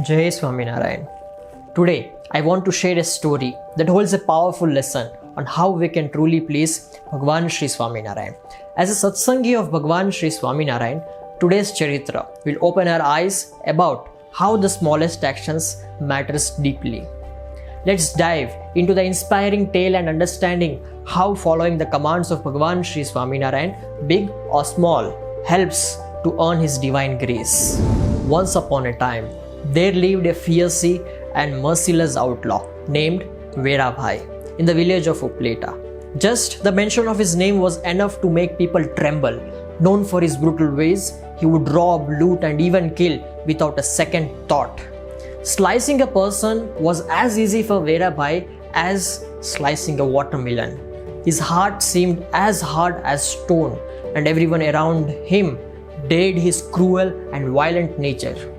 Jai Swaminarayan. Today, I want to share a story that holds a powerful lesson on how we can truly please Bhagwan Shree Swaminarayan. As a Satsangi of Bhagwan Shree Swaminarayan, today's Charitra will open our eyes about how the smallest actions matters deeply. Let's dive into the inspiring tale and understanding how following the commands of Bhagwan Shree Swaminarayan, big or small, helps to earn his divine grace. Once upon a time, there lived a fierce and merciless outlaw named Vera Bhai in the village of Upleta. Just the mention of his name was enough to make people tremble. Known for his brutal ways, he would rob, loot and even kill without a second thought. Slicing a person was as easy for Vera Bhai as slicing a watermelon. His heart seemed as hard as stone, and everyone around him dared his cruel and violent nature.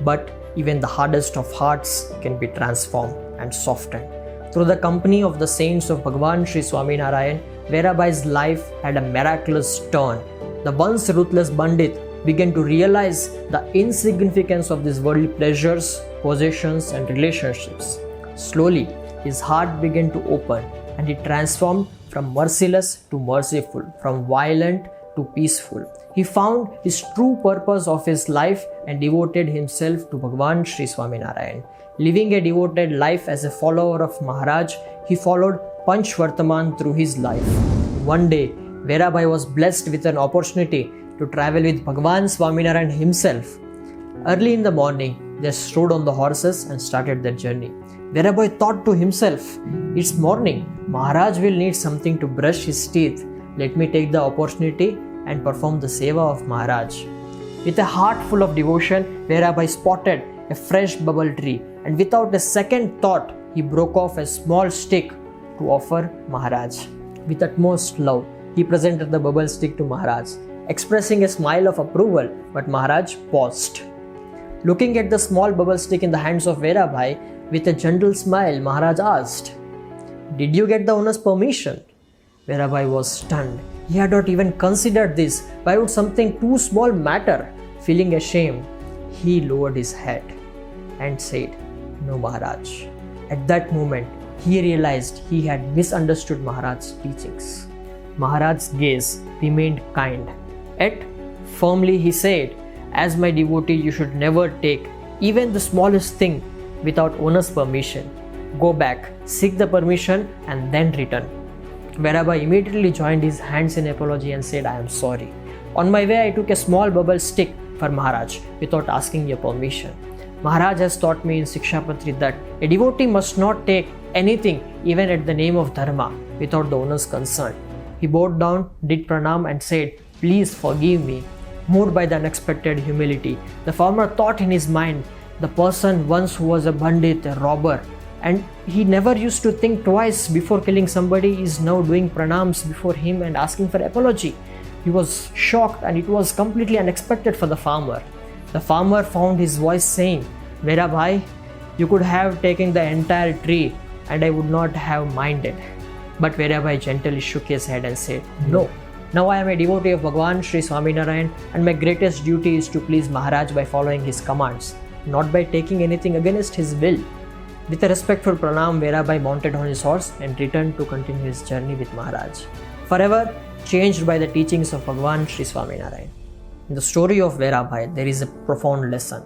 But even the hardest of hearts can be transformed and softened. Through the company of the saints of Bhagwan Shree Swaminarayan, Verabhai's life had a miraculous turn. The once ruthless bandit began to realize the insignificance of these worldly pleasures, possessions and relationships. Slowly, his heart began to open and he transformed from merciless to merciful, from violent to peaceful. He found his true purpose of his life and devoted himself to Bhagwan Shree Swaminarayan. Living a devoted life as a follower of Maharaj, he followed Panch Vartaman through his life. One day, Verabhai was blessed with an opportunity to travel with Bhagwan Swaminarayan himself. Early in the morning, they strode on the horses and started their journey. Verabhai thought to himself, "It's morning, Maharaj will need something to brush his teeth. Let me take the opportunity and perform the seva of Maharaj." With a heart full of devotion, Verabhai spotted a fresh bubble tree and without a second thought, he broke off a small stick to offer Maharaj. With utmost love, he presented the bubble stick to Maharaj, expressing a smile of approval, but Maharaj paused. Looking at the small bubble stick in the hands of Verabhai, with a gentle smile, Maharaj asked, "Did you get the owner's permission?" Verabhai was stunned. He had not even considered this. Why would something too small matter? Feeling ashamed, he lowered his head and said, "No, Maharaj." At that moment, he realized he had misunderstood Maharaj's teachings. Maharaj's gaze remained kind. Yet, firmly he said, "As my devotee, you should never take even the smallest thing without owner's permission. Go back, seek the permission and then return." Verabhai immediately joined his hands in apology and said, "I am sorry. On my way, I took a small bubble stick for Maharaj without asking your permission. Maharaj has taught me in Shikshapatri that a devotee must not take anything even at the name of dharma without the owner's consent." He bowed down, did pranam and said, "Please forgive me." Moved by the unexpected humility, the farmer thought in his mind, the person once who was a bandit, a robber, and he never used to think twice before killing somebody is now doing pranams before him and asking for apology. He was shocked and it was completely unexpected for the farmer. The farmer found his voice saying, "Verabhai, you could have taken the entire tree and I would not have minded." But Verabhai gently shook his head and said, "No. Now I am a devotee of Bhagwan Shree Swaminarayan and my greatest duty is to please Maharaj by following his commands, not by taking anything against his will." With a respectful pranam, Verabhai mounted on his horse and returned to continue his journey with Maharaj, forever changed by the teachings of Bhagwan Shree Swaminarayan. In the story of Verabhai, there is a profound lesson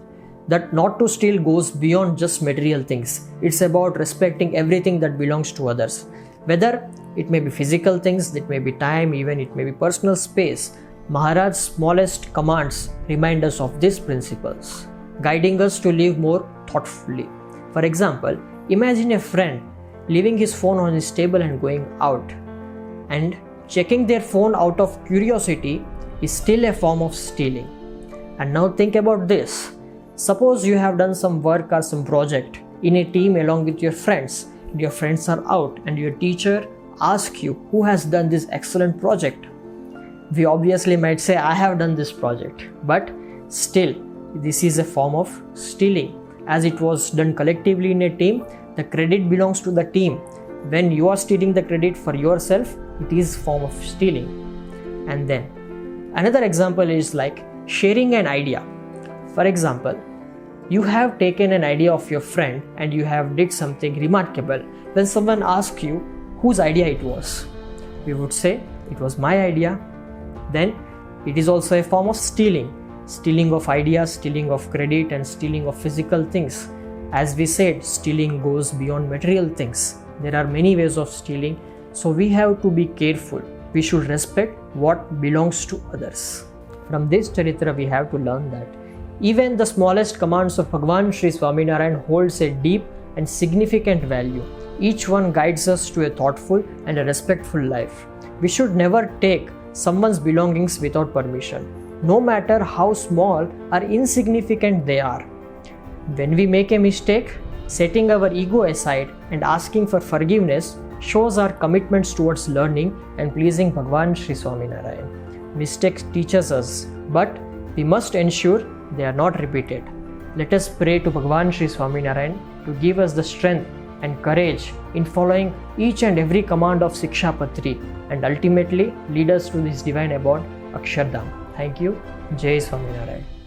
that not to steal goes beyond just material things. It's about respecting everything that belongs to others. Whether it may be physical things, it may be time, even it may be personal space. Maharaj's smallest commands remind us of these principles, guiding us to live more thoughtfully. For example, imagine a friend leaving his phone on his table and going out, and checking their phone out of curiosity is still a form of stealing. And now think about this. Suppose you have done some work or some project in a team along with your friends. Your friends are out and your teacher asks you, "Who has done this excellent project?" We obviously might say, "I have done this project." But still, this is a form of stealing. As it was done collectively in a team, the credit belongs to the team. When you are stealing the credit for yourself, it is a form of stealing. And then another example is like sharing an idea. For example, You have taken an idea of your friend and you have did something remarkable. When someone asks you whose idea it was, we would say, it was my idea. Then it is also a form of stealing. Stealing of ideas, stealing of credit, and stealing of physical things. As we said, stealing goes beyond material things. There are many ways of stealing, so we have to be careful. We should respect what belongs to others. From this charitra, we have to learn that even the smallest commands of Bhagwan Shree Swaminarayan holds a deep and significant value. Each one guides us to a thoughtful and a respectful life. We should never take someone's belongings without permission, no matter how small or insignificant they are. When we make a mistake, setting our ego aside and asking for forgiveness shows our commitments towards learning and pleasing Bhagwan Shree Swaminarayan. Mistakes teaches us, but we must ensure they are not repeated. Let us pray to Bhagwan Shree Swaminarayan to give us the strength and courage in following each and every command of Shikshapatri and ultimately lead us to this divine abode, Akshardham. Thank you. Jai Swaminarayan.